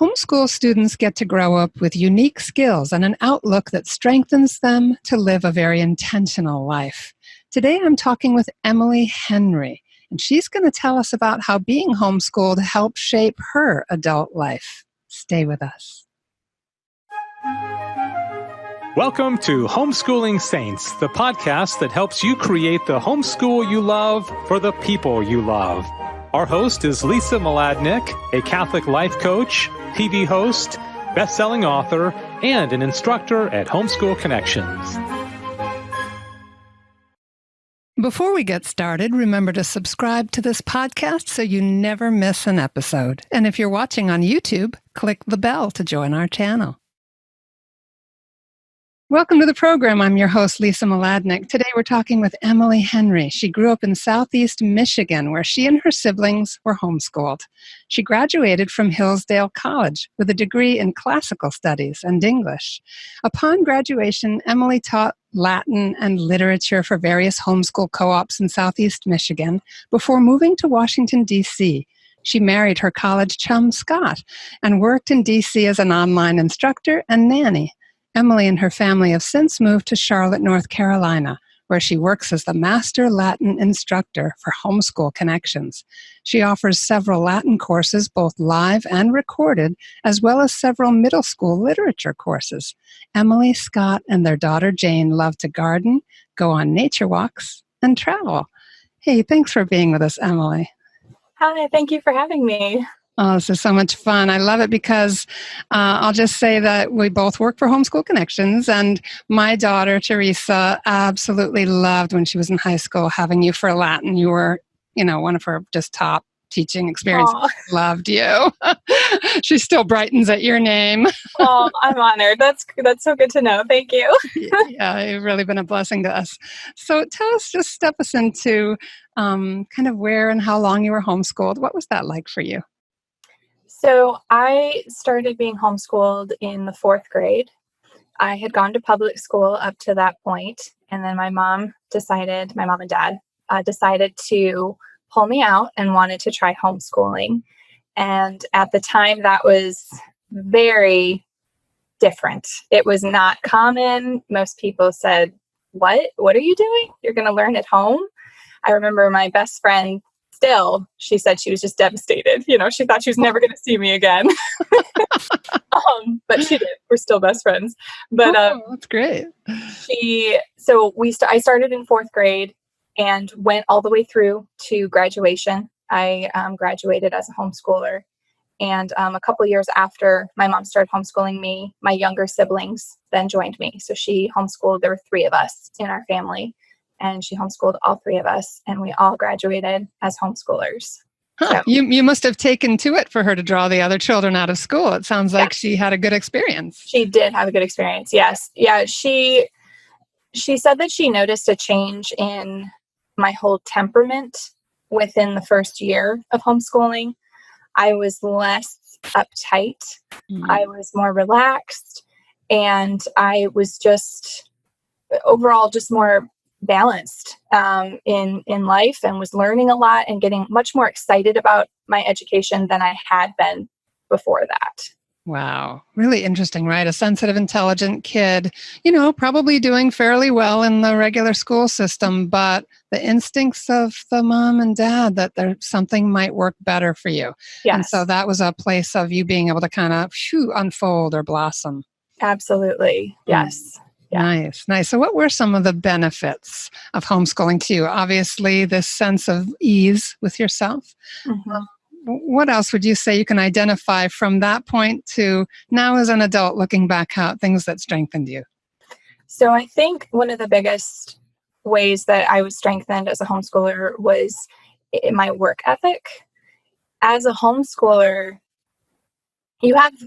Homeschool students get to grow up with unique skills and an outlook that strengthens them to live a very intentional life. Today I'm talking with Emily Henry, and she's going to tell us about how being homeschooled helped shape her adult life. Stay with us. Welcome to Homeschooling Saints, the podcast that helps you create the homeschool you love for the people you love. Our host is Lisa Mladinich, a Catholic life coach, TV host, best-selling author, and an instructor at Homeschool Connections. Before we get started, remember to subscribe to this podcast so you never miss an episode. And if you're watching on YouTube, click the bell to join our channel. Welcome to the program. I'm your host, Lisa Mladinich. Today we're talking with Emily Henry. She grew up in Southeast Michigan, where she and her siblings were homeschooled. She graduated from Hillsdale College with a degree in classical studies and English. Upon graduation, Emily taught Latin and literature for various homeschool co-ops in Southeast Michigan before moving to Washington, D.C. She married her college chum, Scott, and worked in D.C. as an online instructor and nanny. Emily and her family have since moved to Charlotte, North Carolina, where she works as the Master Latin Instructor for Homeschool Connections. She offers several Latin courses, both live and recorded, as well as several middle school literature courses. Emily, Scott, and their daughter Jane love to garden, go on nature walks, and travel. Hey, thanks for being with us, Emily. Hi, thank you for having me. Oh, this is so much fun. I love it because I'll just say that we both work for Homeschool Connections, and my daughter, Teresa, absolutely loved when she was in high school having you for Latin. You were, one of her just top teaching experiences. Aww. Loved you. She still brightens at your name. Oh, I'm honored. That's so good to know. Thank you. Yeah, you've really been a blessing to us. So just step us into kind of where and how long you were homeschooled. What was that like for you? So I started being homeschooled in the 4th grade. I had gone to public school up to that point, and then my mom and dad decided to pull me out and wanted to try homeschooling. And at the time, that was very different. It was not common. Most people said, What are you doing? You're going to learn at home? I remember my best friend, she said she was just devastated. She thought she was never going to see me again. But she did. We're still best friends. But that's great. I started in 4th grade and went all the way through to graduation. I graduated as a homeschooler. And a couple years after my mom started homeschooling me, my younger siblings then joined me. So she homeschooled. There were 3 of us in our family. And she homeschooled all 3 of us, and we all graduated as homeschoolers. Huh. So, you must have taken to it for her to draw the other children out of school. It sounds like she had a good experience. She did have a good experience, yes. Yeah, she said that she noticed a change in my whole temperament within the first year of homeschooling. I was less uptight. I was more relaxed, and I was just overall just more balanced in life, and was learning a lot and getting much more excited about my education than I had been before that. Wow. Really interesting, right? A sensitive, intelligent kid, probably doing fairly well in the regular school system, but the instincts of the mom and dad that something might work better for you. Yes. And so that was a place of you being able to kind of unfold or blossom. Absolutely. Yes. Yeah. Nice. So what were some of the benefits of homeschooling to you? Obviously, this sense of ease with yourself. Mm-hmm. What else would you say you can identify from that point to now as an adult looking back out, things that strengthened you? So I think one of the biggest ways that I was strengthened as a homeschooler was in my work ethic. As a homeschooler,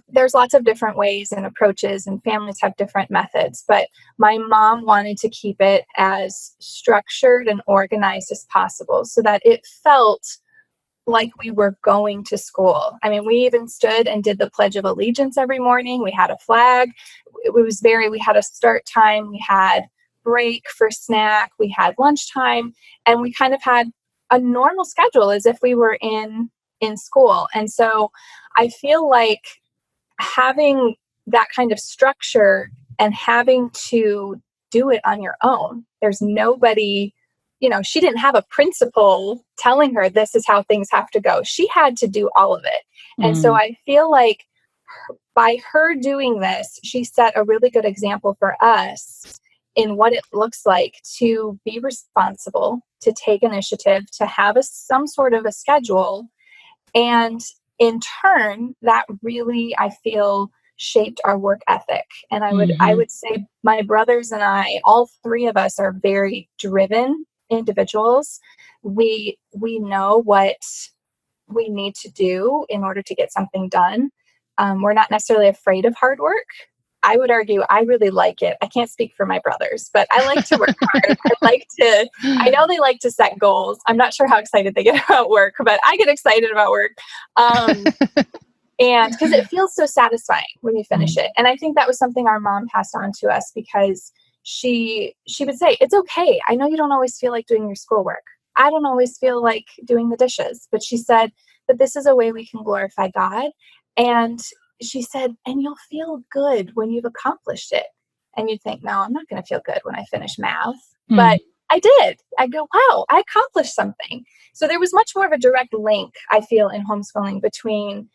there's lots of different ways and approaches, and families have different methods, but my mom wanted to keep it as structured and organized as possible so that it felt like we were going to school. I mean, we even stood and did the Pledge of Allegiance every morning. We had a flag. We had a start time. We had break for snack. We had lunchtime, and we kind of had a normal schedule as if we were in school. And so I feel like having that kind of structure and having to do it on your own. There's nobody, she didn't have a principal telling her this is how things have to go. She had to do all of it. And so I feel like by her doing this, she set a really good example for us in what it looks like to be responsible, to take initiative, to have some sort of a schedule. And in turn, that really, I feel, shaped our work ethic. And I would say my brothers and I, all three of us, are very driven individuals. We know what we need to do in order to get something done. We're not necessarily afraid of hard work. I would argue I really like it. I can't speak for my brothers, but I like to work hard. I know they like to set goals. I'm not sure how excited they get about work, but I get excited about work. And because it feels so satisfying when you finish it. And I think that was something our mom passed on to us, because she would say, it's okay. I know you don't always feel like doing your schoolwork. I don't always feel like doing the dishes, but she said that this is a way we can glorify God. And she said, and you'll feel good when you've accomplished it. And you'd think, no, I'm not going to feel good when I finish math. But I did. I go, wow, I accomplished something. So there was much more of a direct link, I feel, in homeschooling between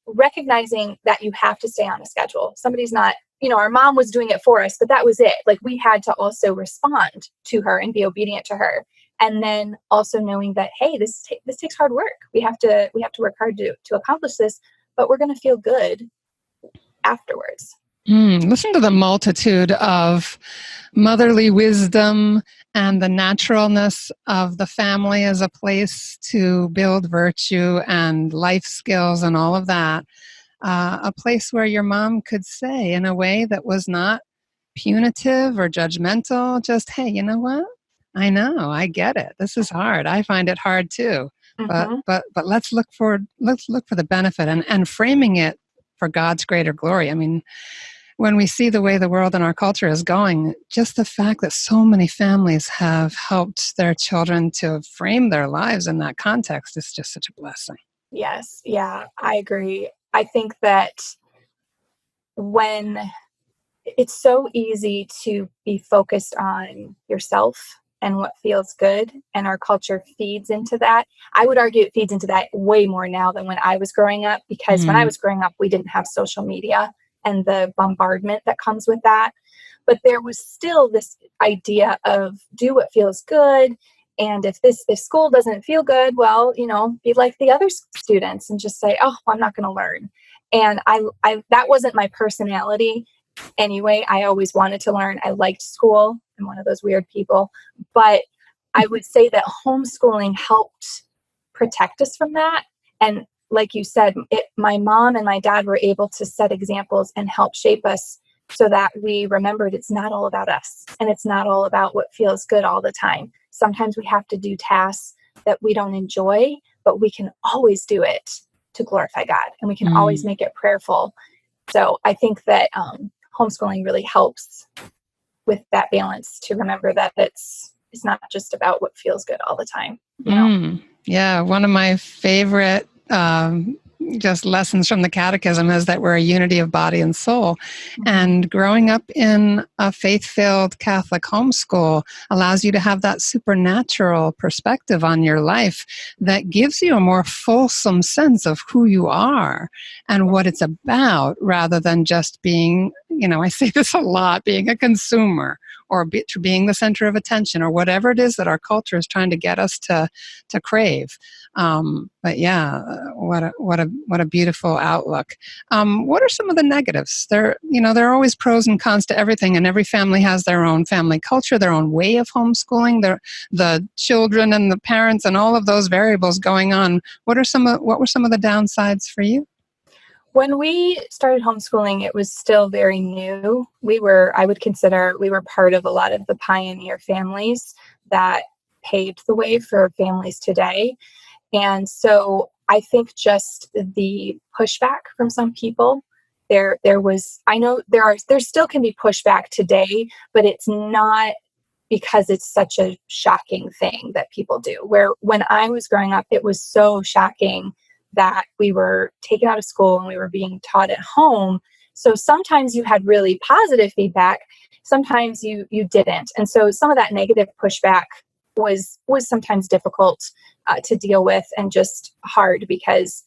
recognizing that you have to stay on a schedule. Somebody's not, our mom was doing it for us, but that was it. Like, we had to also respond to her and be obedient to her. And then also knowing that, hey, this takes hard work. We have to work hard to accomplish this, but we're going to feel good afterwards. Listen to the multitude of motherly wisdom and the naturalness of the family as a place to build virtue and life skills and all of that. A place where your mom could say, in a way that was not punitive or judgmental, just, hey, you know what? I know, I get it. This is hard. I find it hard too. But let's look for the benefit and framing it for God's greater glory. I mean, when we see the way the world and our culture is going, just the fact that so many families have helped their children to frame their lives in that context is just such a blessing. Yes. Yeah, I agree. I think that when it's so easy to be focused on yourself and what feels good, and our culture feeds into that. I would argue it feeds into that way more now than when I was growing up, because when I was growing up, we didn't have social media and the bombardment that comes with that. But there was still this idea of do what feels good. And if school doesn't feel good, well, be like the other students and just say, oh, I'm not going to learn. And I that wasn't my personality. Anyway, I always wanted to learn. I liked school. I'm one of those weird people. But I would say that homeschooling helped protect us from that. And like you said, my mom and my dad were able to set examples and help shape us so that we remembered it's not all about us. And it's not all about what feels good all the time. Sometimes we have to do tasks that we don't enjoy, but we can always do it to glorify God. And we can always make it prayerful. So I think that homeschooling really helps with that balance, to remember that it's not just about what feels good all the time. Yeah, one of my favorite just lessons from the catechism is that we're a unity of body and soul. And growing up in a faith-filled Catholic homeschool allows you to have that supernatural perspective on your life that gives you a more fulsome sense of who you are and what it's about, rather than just being, I say this a lot, being a consumer or being the center of attention, or whatever it is that our culture is trying to get us to crave. But yeah, what a beautiful outlook. What are some of the negatives? There are always pros and cons to everything, and every family has their own family culture, their own way of homeschooling, the children and the parents and all of those variables going on. What were some of the downsides for you? When we started homeschooling, it was still very new. I would consider we were part of a lot of the pioneer families that paved the way for families today. And so I think just the pushback from some people, there was, I know there still can be pushback today, but it's not because it's such a shocking thing that people do. Where when I was growing up, it was so shocking that we were taken out of school and we were being taught at home. So sometimes you had really positive feedback, sometimes you didn't. And so some of that negative pushback was sometimes difficult to deal with, and just hard, because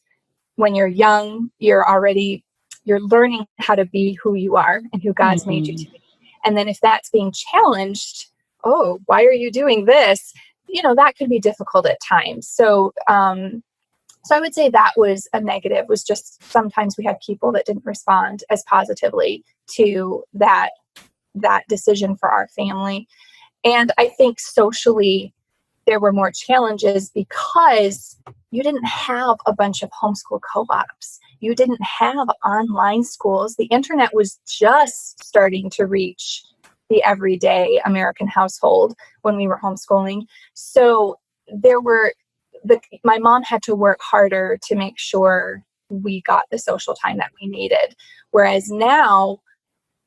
when you're young, you're learning how to be who you are and who God's made you to be. And then if that's being challenged, oh, why are you doing this? That could be difficult at times. So I would say that was a negative, was just sometimes we had people that didn't respond as positively to that decision for our family. And I think socially, there were more challenges because you didn't have a bunch of homeschool co-ops. You didn't have online schools. The internet was just starting to reach the everyday American household when we were homeschooling. So my mom had to work harder to make sure we got the social time that we needed. Whereas now,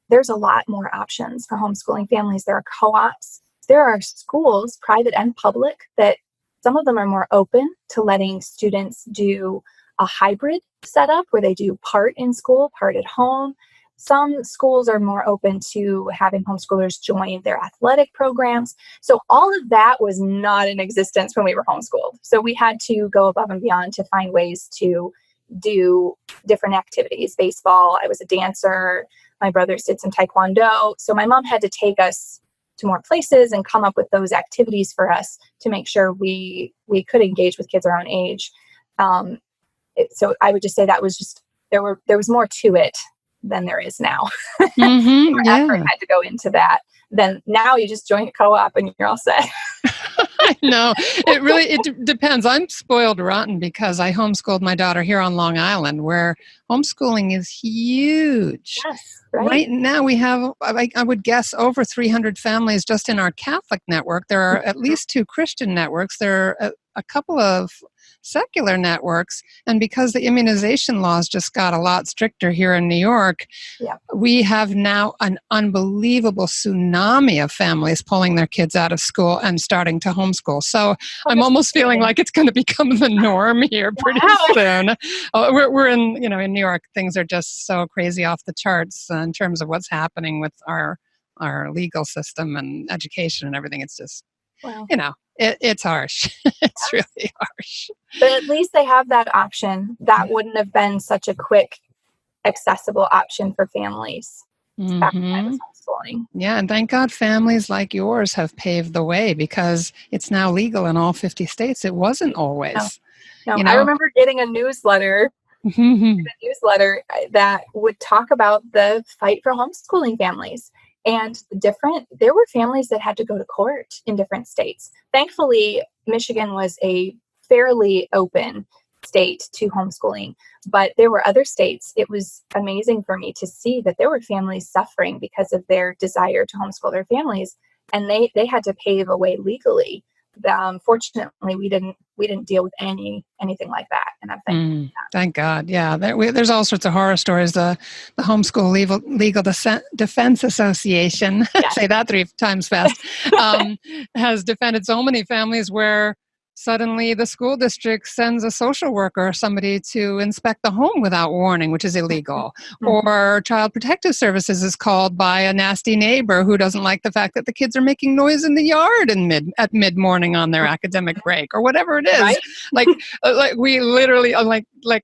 there's a lot more options for homeschooling families. There are co-ops. There are schools, private and public, that some of them are more open to letting students do a hybrid setup where they do part in school, part at home. Some schools are more open to having homeschoolers join their athletic programs. So all of that was not in existence when we were homeschooled. So we had to go above and beyond to find ways to do different activities. Baseball, I was a dancer. My brothers did some taekwondo. So my mom had to take us to more places and come up with those activities for us to make sure we could engage with kids our own age. So I would just say that was just, there was more to it than there is now. More effort had to go into that. Then now you just join a co-op and you're all set. I know. It depends. I'm spoiled rotten because I homeschooled my daughter here on Long Island, where homeschooling is huge. Yes, right. Right now we have, I would guess, over 300 families just in our Catholic network. There are at least 2 Christian networks. There are a couple of secular networks. And because the immunization laws just got a lot stricter here in New York, we have now an unbelievable tsunami of families pulling their kids out of school and starting to homeschool. So I'm almost feeling like it's going to become the norm here pretty soon. We're in, in New York, things are just so crazy off the charts in terms of what's happening with our legal system and education and everything. It's just, it's harsh. It's really harsh. But at least they have that option. That wouldn't have been such a quick, accessible option for families back when I was homeschooling. Yeah, and thank God families like yours have paved the way, because it's now legal in all 50 states. It wasn't always. No. I remember getting a newsletter that would talk about the fight for homeschooling families. And there were families that had to go to court in different states. Thankfully, Michigan was a fairly open state to homeschooling, but there were other states. It was amazing for me to see that there were families suffering because of their desire to homeschool their families, and they had to pave a way legally. Fortunately, we didn't deal with anything like that, and I'm thankful for that. Thank God. Yeah, there's all sorts of horror stories. The Homeschool Legal Defense Association, say that 3 times fast, has defended so many families where suddenly the school district sends a social worker or somebody to inspect the home without warning, which is illegal. Or Child Protective Services is called by a nasty neighbor who doesn't like the fact that the kids are making noise in the yard at mid-morning on their academic break, or whatever it is. Right? Like we literally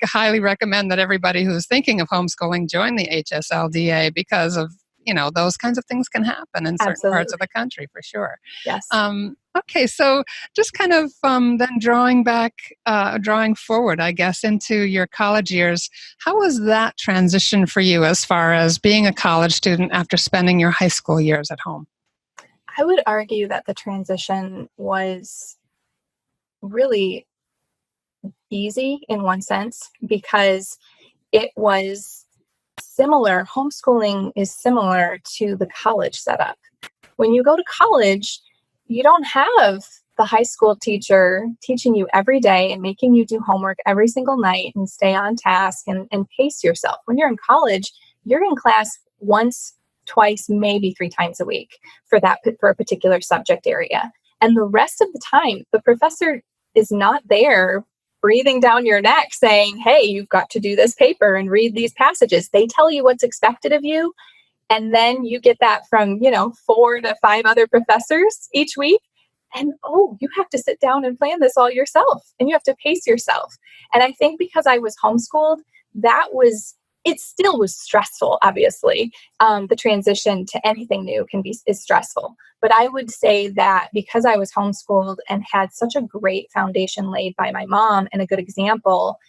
highly recommend that everybody who's thinking of homeschooling join the HSLDA, because of those kinds of things can happen in certain parts of the country, for sure. Yes. Okay, so just kind of then drawing forward, I guess, into your college years, how was that transition for you as far as being a college student after spending your high school years at home? I would argue that the transition was really easy in one sense, because it was similar. Homeschooling is similar to the college setup. When you go to college, you don't have the high school teacher teaching you every day and making you do homework every single night and stay on task and pace yourself. When you're in college, you're in class once, twice, maybe 3 times a week for a particular subject area. And the rest of the time, the professor is not there breathing down your neck saying, hey, you've got to do this paper and read these passages. They tell you what's expected of you. And then you get that from, 4 to 5 other professors each week. And, you have to sit down and plan this all yourself, and you have to pace yourself. And I think because I was homeschooled, it still was stressful, obviously. The transition to anything new is stressful. But I would say that because I was homeschooled and had such a great foundation laid by my mom and a good example,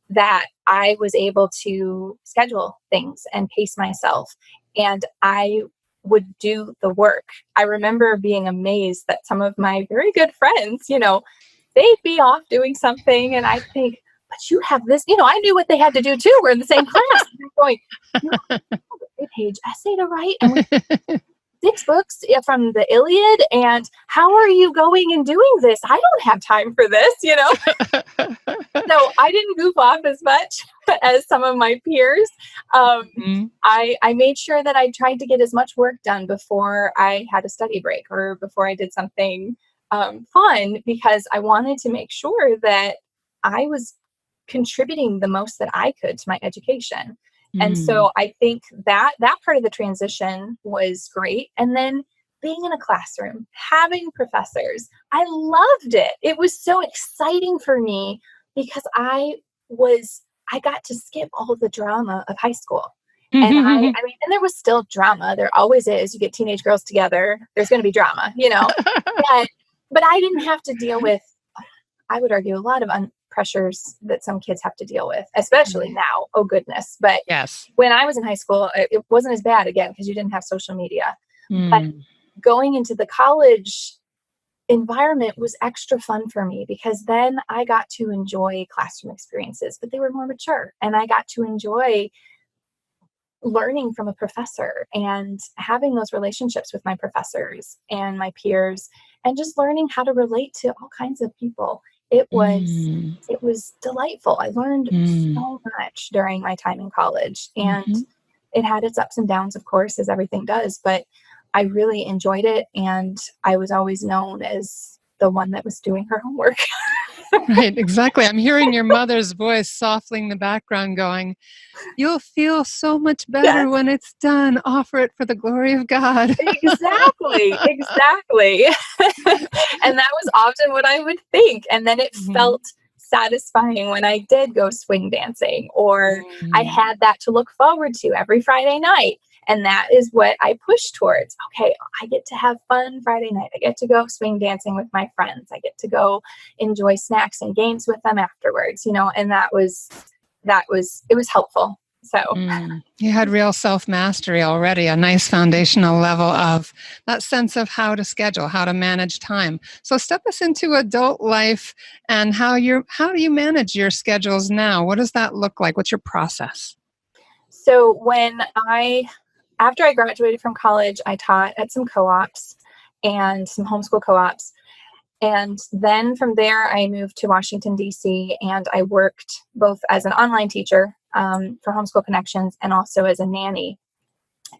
that I was able to schedule things and pace myself. And I would do the work. I remember being amazed that some of my very good friends, they'd be off doing something, and I'd think, but you have this, I knew what they had to do too. We're in the same class. And I'm going, I have a 8-page essay to write, and we 6 books from the Iliad, and how are you going and doing this? I don't have time for this, So I didn't goof off as much as some of my peers. I made sure that I tried to get as much work done before I had a study break or before I did something fun, because I wanted to make sure that I was contributing the most that I could to my education. And so I think that part of the transition was great. And then being in a classroom, having professors, I loved it. It was so exciting for me because I got to skip all the drama of high school. And and there was still drama. There always is. You get teenage girls together, there's going to be drama, but I didn't have to deal with, I would argue, a lot of pressures that some kids have to deal with, especially now. Oh, goodness. But yes, when I was in high school, it wasn't as bad, again, because you didn't have social media. But going into the college environment was extra fun for me, because then I got to enjoy classroom experiences, but they were more mature, and I got to enjoy learning from a professor and having those relationships with my professors and my peers, and just learning how to relate to all kinds of people. It was delightful. I learned so much during my time in college, and it had its ups and downs, of course, as everything does, but I really enjoyed it. And I was always known as the one that was doing her homework. Right, exactly. I'm hearing your mother's voice softly in the background going, you'll feel so much better when it's done. Offer it for the glory of God. Exactly. And that was often what I would think. And then it felt satisfying when I did go swing dancing, or I had that to look forward to every Friday night. And that is what I push towards. Okay, I get to have fun Friday night. I get to go swing dancing with my friends. I get to go enjoy snacks and games with them afterwards, and it was helpful. So you had real self-mastery already, a nice foundational level of that sense of how to schedule, how to manage time. So step us into adult life and how do you manage your schedules now? What does that look like? What's your process? So after I graduated from college, I taught at some co-ops and some homeschool co-ops. And then from there, I moved to Washington, D.C., and I worked both as an online teacher for Homeschool Connections and also as a nanny.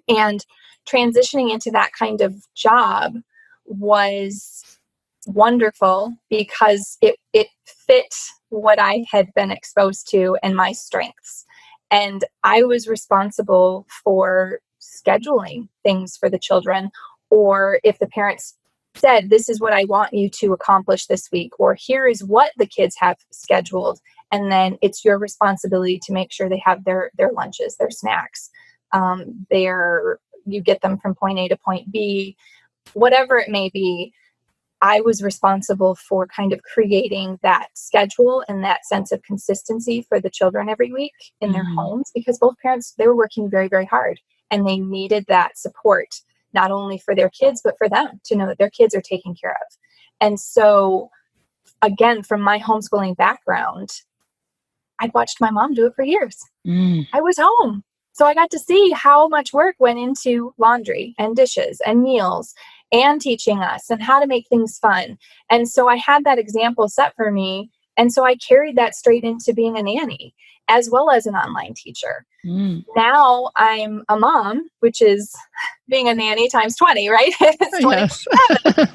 And transitioning into that kind of job was wonderful because it fit what I had been exposed to and my strengths. And I was responsible for scheduling things for the children, or if the parents said, this is what I want you to accomplish this week, or here is what the kids have scheduled. And then it's your responsibility to make sure they have their lunches, their snacks, you get them from point A to point B, whatever it may be. I was responsible for kind of creating that schedule and that sense of consistency for the children every week in their homes, because both parents, they were working very, very hard, and they needed that support, not only for their kids, but for them to know that their kids are taken care of. And so, again, from my homeschooling background, I'd watched my mom do it for years. I was home. So I got to see how much work went into laundry and dishes and meals and teaching us and how to make things fun. And so I had that example set for me. And so I carried that straight into being a nanny as well as an online teacher. Now I'm a mom, which is being a nanny times 20, right? It's 27.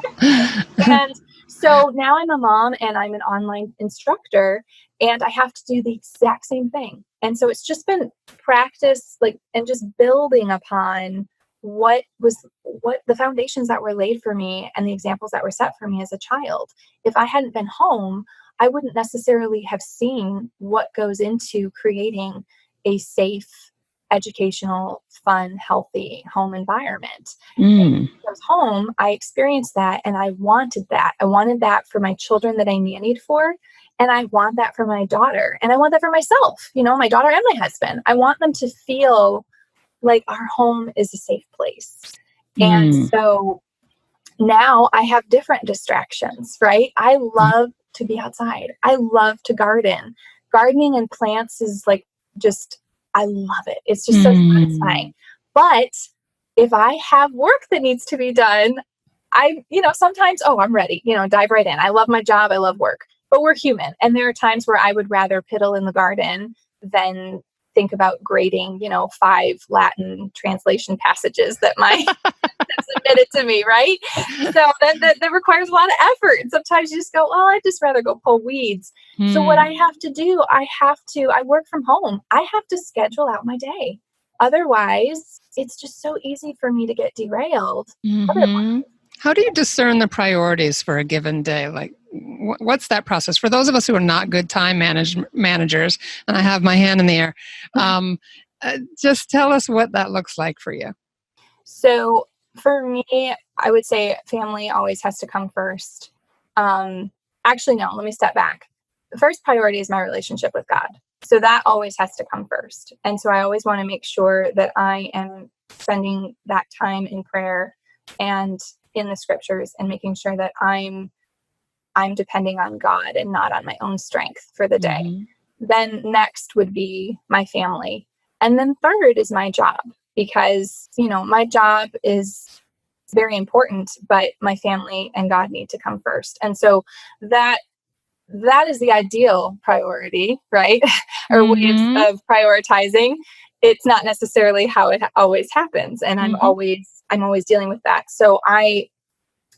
And so now I'm a mom and I'm an online instructor. and I have to do the exact same thing. And so it's just been practice, like, and just building upon what the foundations that were laid for me and the examples that were set for me as a child. If I hadn't been home, I wouldn't necessarily have seen what goes into creating a safe, educational, fun, healthy home environment. And I was home, I experienced that, and I wanted that. I wanted that for my children that I nannied for, and I want that for my daughter, and I want that for myself, my daughter and my husband. I want them to feel like our home is a safe place. And so now I have different distractions, right? I love to be outside. I love to garden. Gardening and plants is like I love it. It's just so satisfying. But if I have work that needs to be done, sometimes, I'm ready, dive right in. I love my job. I love work, but we're human. And there are times where I would rather piddle in the garden than think about grading, 5 Latin translation passages that my submitted to me, right? So that requires a lot of effort. And sometimes you just go, I'd just rather go pull weeds. So what I have to do, I work from home. I have to schedule out my day. Otherwise, it's just so easy for me to get derailed. How do you discern the priorities for a given day? Like, what's that process? For those of us who are not good time managers, and I have my hand in the air, just tell us what that looks like for you. So for me, I would say family always has to come first. Actually, no, let me step back. The first priority is my relationship with God. So that always has to come first. And so I always want to make sure that I am spending that time in prayer and in the scriptures and making sure that I'm depending on God and not on my own strength for the day. Then next would be my family. And then third is my job, because, my job is very important, but my family and God need to come first. And so that is the ideal priority, right? Or ways of prioritizing. It's not necessarily how it always happens. And I'm always dealing with that. So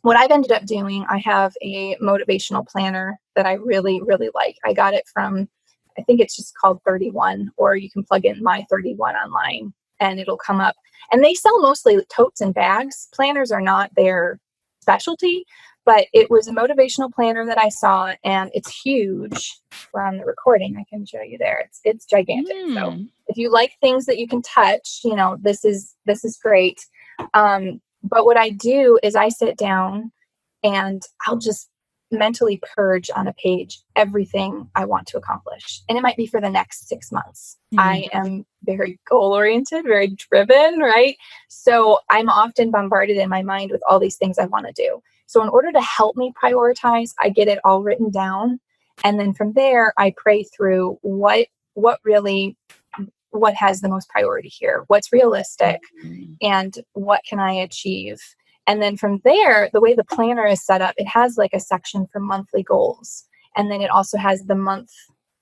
what I've ended up doing, I have a motivational planner that I really, really like. I got it from, I think it's just called 31, or you can plug in My 31 online and it'll come up. And they sell mostly totes and bags. Planners are not their specialty, but it was a motivational planner that I saw, and it's huge. We're on the recording. I can show you there. It's gigantic. So if you like things that you can touch, this is great. But what I do is I sit down and I'll just mentally purge on a page everything I want to accomplish. And it might be for the next 6 months. I am very goal-oriented, very driven, right? So I'm often bombarded in my mind with all these things I want to do. So in order to help me prioritize, I get it all written down. And then from there, I pray through what has the most priority here, what's realistic, and what can I achieve. And then from there, the way the planner is set up, it has like a section for monthly goals. And then it also has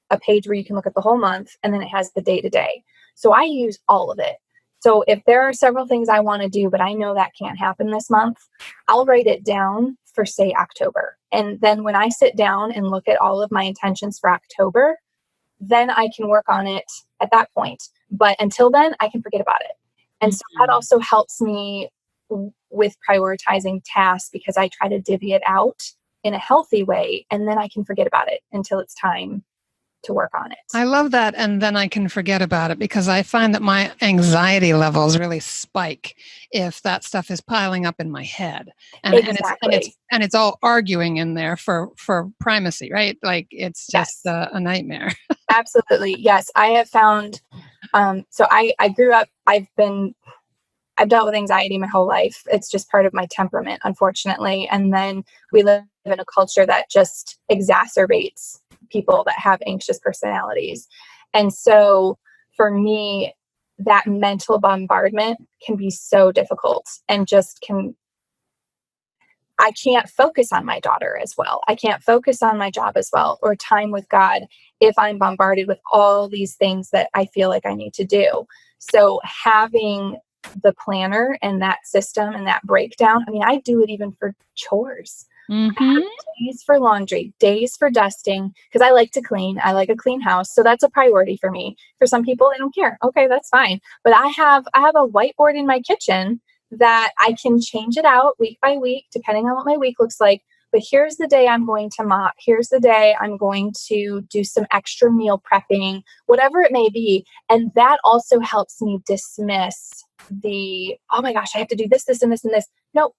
a page where you can look at the whole month, and then it has the day to day. So I use all of it. So if there are several things I want to do, but I know that can't happen this month, I'll write it down for, say, October. And then when I sit down and look at all of my intentions for October, then I can work on it at that point. But until then, I can forget about it. And so that also helps me with prioritizing tasks, because I try to divvy it out in a healthy way, and then I can forget about it until it's time to work on it. I love that. And then I can forget about it, because I find that my anxiety levels really spike if that stuff is piling up in my head. And, exactly. and it's all arguing in there for primacy, right? Like it's just a nightmare. Absolutely. Yes. I have found, so I grew up, I've dealt with anxiety my whole life. It's just part of my temperament, unfortunately. And then we live in a culture that just exacerbates people that have anxious personalities. And so for me, that mental bombardment can be so difficult, and I can't focus on my daughter as well. I can't focus on my job as well, or time with God, if I'm bombarded with all these things that I feel like I need to do. So having the planner and that system and that breakdown, I mean, I do it even for chores. Mm-hmm. Days for laundry, days for dusting, because I like to clean. I like a clean house. So that's a priority for me. For some people, they don't care. Okay, that's fine. But I have a whiteboard in my kitchen that I can change it out week by week, depending on what my week looks like. But here's the day I'm going to mop. Here's the day I'm going to do some extra meal prepping, whatever it may be. And that also helps me dismiss oh my gosh, I have to do this, this, and this, and this. No,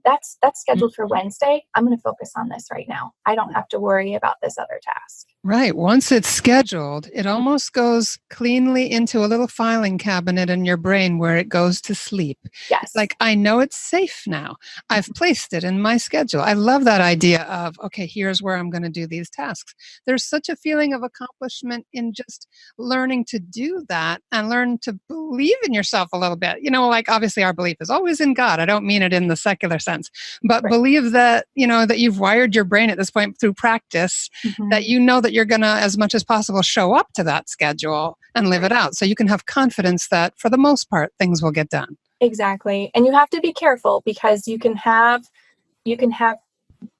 that's scheduled for Wednesday. I'm going to focus on this right now. I don't have to worry about this other task. Right. Once it's scheduled, it almost goes cleanly into a little filing cabinet in your brain where it goes to sleep. Yes. It's like, I know it's safe now. I've placed it in my schedule. I love that idea of, okay, here's where I'm going to do these tasks. There's such a feeling of accomplishment in just learning to do that and learn to believe in yourself a little bit. Like obviously our belief is always in God. I don't mean it in the secular sense, but Right. believe that, that you've wired your brain at this point through practice, that you know that you're going to, as much as possible, show up to that schedule and live it out. So you can have confidence that for the most part, things will get done. Exactly. And you have to be careful because you can have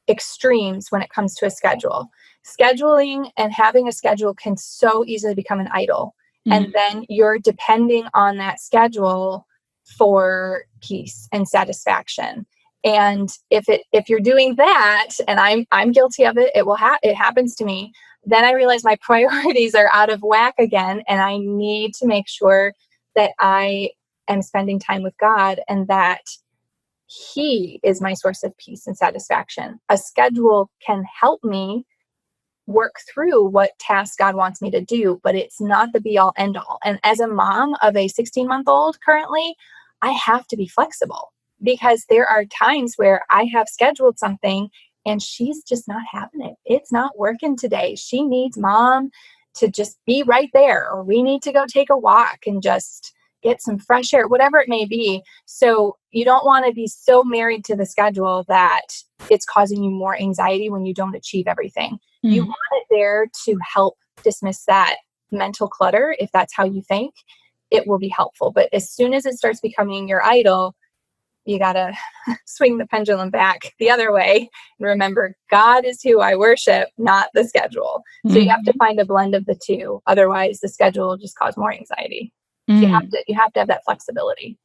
extremes when it comes to a schedule. Scheduling and having a schedule can so easily become an idol. And then you're depending on that schedule for peace and satisfaction. And if you're doing that, and I'm guilty of it, it happens to me, then I realize my priorities are out of whack again, and I need to make sure that I am spending time with God and that He is my source of peace and satisfaction. A schedule can help me work through what task God wants me to do, but it's not the be all end all. And as a mom of a 16-month-old currently, I have to be flexible because there are times where I have scheduled something and she's just not having it. It's not working today. She needs mom to just be right there, or we need to go take a walk and just get some fresh air, whatever it may be. So you don't want to be so married to the schedule that it's causing you more anxiety when you don't achieve everything. You want it there to help dismiss that mental clutter. If that's how you think, it will be helpful. But as soon as it starts becoming your idol, you got to swing the pendulum back the other way and remember God is who I worship, not the schedule. So you have to find a blend of the two. Otherwise, the schedule will just cause more anxiety. So you have to have that flexibility.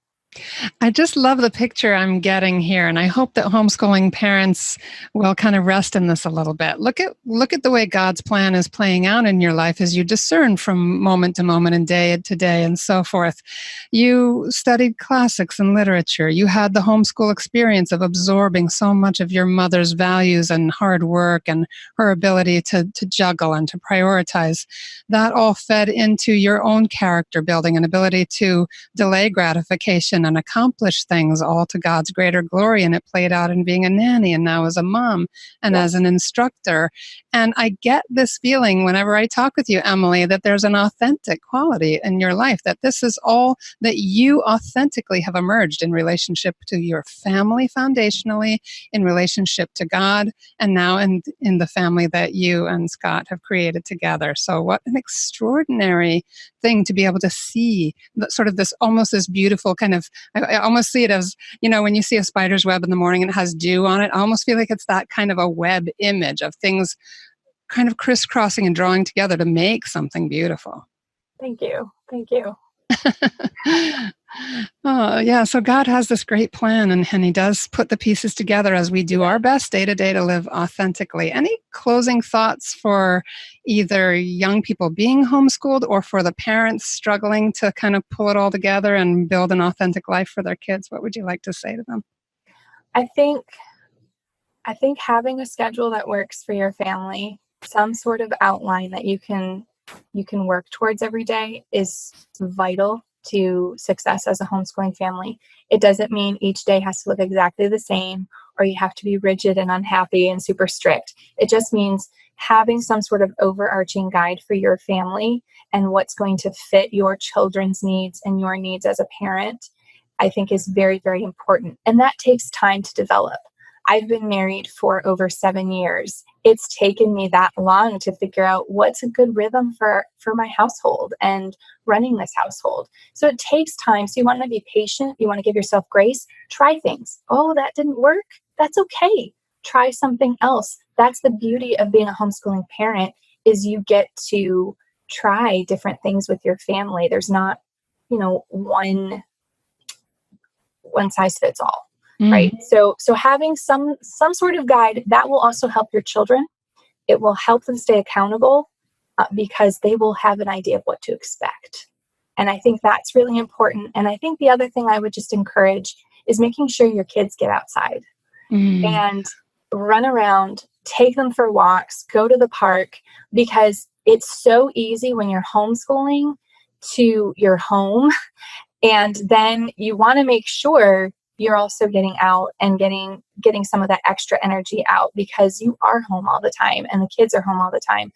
I just love the picture I'm getting here, and I hope that homeschooling parents will kind of rest in this a little bit. Look at the way God's plan is playing out in your life as you discern from moment to moment and day to day and so forth. You studied classics and literature. You had the homeschool experience of absorbing so much of your mother's values and hard work and her ability to juggle and to prioritize. That all fed into your own character building and ability to delay gratification and accomplish things all to God's greater glory. And it played out in being a nanny and now as a mom and as an instructor. And I get this feeling whenever I talk with you, Emily, that there's an authentic quality in your life, that this is all that you authentically have emerged in relationship to your family foundationally, in relationship to God, and now in the family that you and Scott have created together. So what an extraordinary thing to be able to see sort of this almost this beautiful kind of, I almost see it as, when you see a spider's web in the morning and it has dew on it, I almost feel like it's that kind of a web image of things kind of crisscrossing and drawing together to make something beautiful. Thank you. Thank you. Oh, yeah. So God has this great plan, and He does put the pieces together as we do our best day to day to live authentically. Any closing thoughts for either young people being homeschooled or for the parents struggling to kind of pull it all together and build an authentic life for their kids? What would you like to say to them? I think having a schedule that works for your family, some sort of outline that you can work towards every day is vital to success as a homeschooling family. It doesn't mean each day has to look exactly the same or you have to be rigid and unhappy and super strict. It just means having some sort of overarching guide for your family and what's going to fit your children's needs and your needs as a parent, I think is very, very important. And that takes time to develop. I've been married for over 7 years. It's taken me that long to figure out what's a good rhythm for my household and running this household. So it takes time. So you want to be patient. You want to give yourself grace. Try things. Oh, that didn't work. That's okay. try something else. That's the beauty of being a homeschooling parent, is you get to try different things with your family. There's not, one size fits all, right? So having some sort of guide that will also help your children. It will help them stay accountable because they will have an idea of what to expect. And I think that's really important. And I think the other thing I would just encourage is making sure your kids get outside and run around, take them for walks, go to the park, because it's so easy when you're homeschooling to your home. And then you want to make sure you're also getting out and getting some of that extra energy out, because you are home all the time and the kids are home all the time.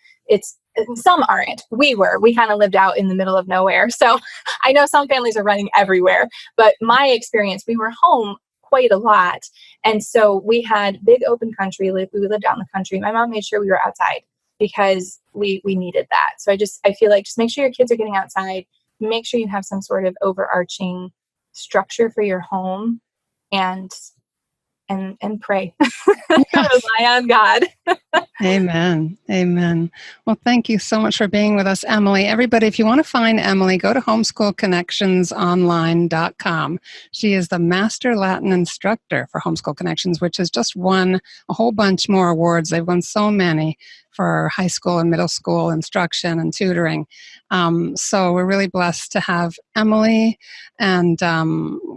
Some aren't. We kind of lived out in the middle of nowhere. So I know some families are running everywhere, but my experience, we were home quite a lot. And so we had big open country. We lived out in the country. My mom made sure we were outside because we needed that. So I feel like just make sure your kids are getting outside. Make sure you have some sort of overarching structure for your home, and pray. Rely on God. Amen. Amen. Well, thank you so much for being with us, Emily. Everybody, if you want to find Emily, go to homeschoolconnectionsonline.com. She is the Master Latin Instructor for Homeschool Connections, which has just won a whole bunch more awards. They've won so many for high school and middle school instruction and tutoring. So we're really blessed to have Emily, and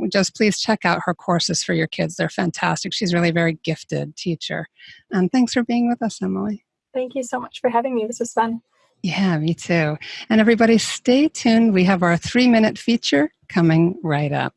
just please check out her courses for your kids. They're fantastic. She's really a very gifted teacher. And thanks for being with us, Emily. Thank you so much for having me. This was fun. Yeah, me too. And everybody stay tuned. We have our 3-minute feature coming right up.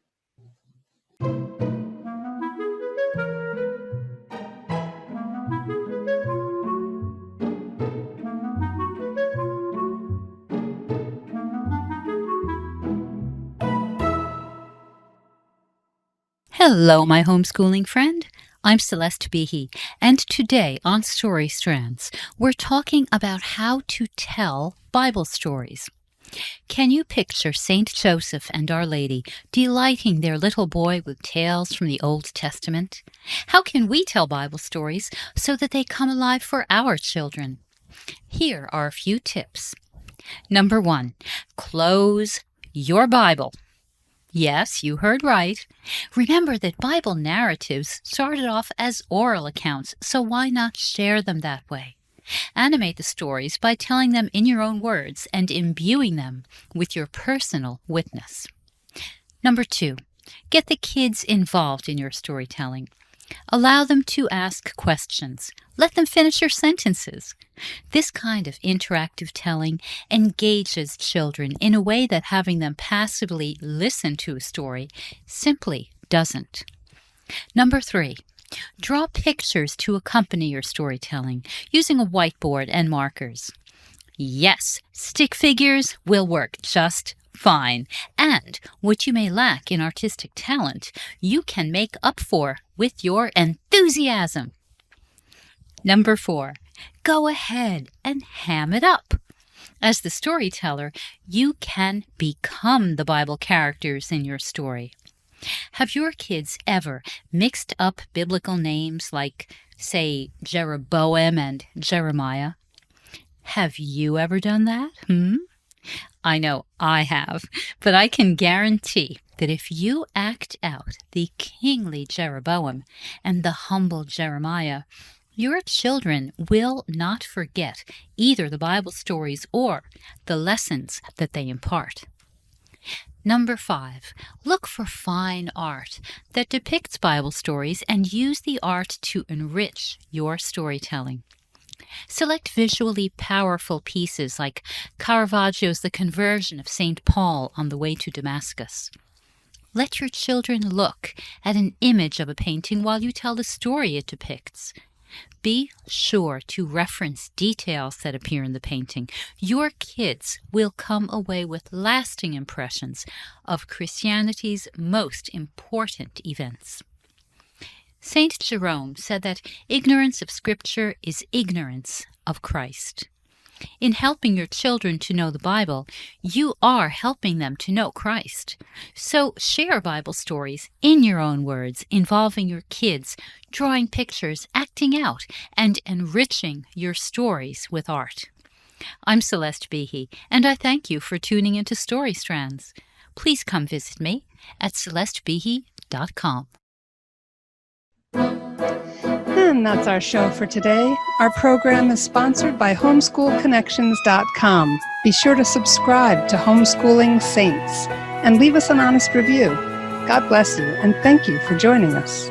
Hello, my homeschooling friend. I'm Celeste Behe, and today on Story Strands, we're talking about how to tell Bible stories. Can you picture Saint Joseph and Our Lady delighting their little boy with tales from the Old Testament? How can we tell Bible stories so that they come alive for our children? Here are a few tips. Number 1, close your Bible. Yes, you heard right. Remember that Bible narratives started off as oral accounts, so why not share them that way? Animate the stories by telling them in your own words and imbuing them with your personal witness. Number 2, get the kids involved in your storytelling. Allow them to ask questions. Let them finish your sentences. This kind of interactive telling engages children in a way that having them passively listen to a story simply doesn't. Number 3, draw pictures to accompany your storytelling using a whiteboard and markers. Yes, stick figures will work just fine. And what you may lack in artistic talent, you can make up for with your enthusiasm. Number 4, go ahead and ham it up. As the storyteller, you can become the Bible characters in your story. Have your kids ever mixed up biblical names like, say, Jeroboam and Jeremiah? Have you ever done that? I know I have, but I can guarantee that if you act out the kingly Jeroboam and the humble Jeremiah, your children will not forget either the Bible stories or the lessons that they impart. Number 5, look for fine art that depicts Bible stories and use the art to enrich your storytelling. Select visually powerful pieces like Caravaggio's The Conversion of St. Paul on the Way to Damascus. Let your children look at an image of a painting while you tell the story it depicts. Be sure to reference details that appear in the painting. Your kids will come away with lasting impressions of Christianity's most important events. Saint Jerome said that ignorance of Scripture is ignorance of Christ. In helping your children to know the Bible, you are helping them to know Christ. So share Bible stories in your own words involving your kids, drawing pictures, acting out, and enriching your stories with art. I'm Celeste Behe, and I thank you for tuning into Story Strands. Please come visit me at celestebehe.com. And that's our show for today. Our program is sponsored by homeschoolconnections.com. Be sure to subscribe to Homeschooling Saints and leave us an honest review. God bless you, and thank you for joining us.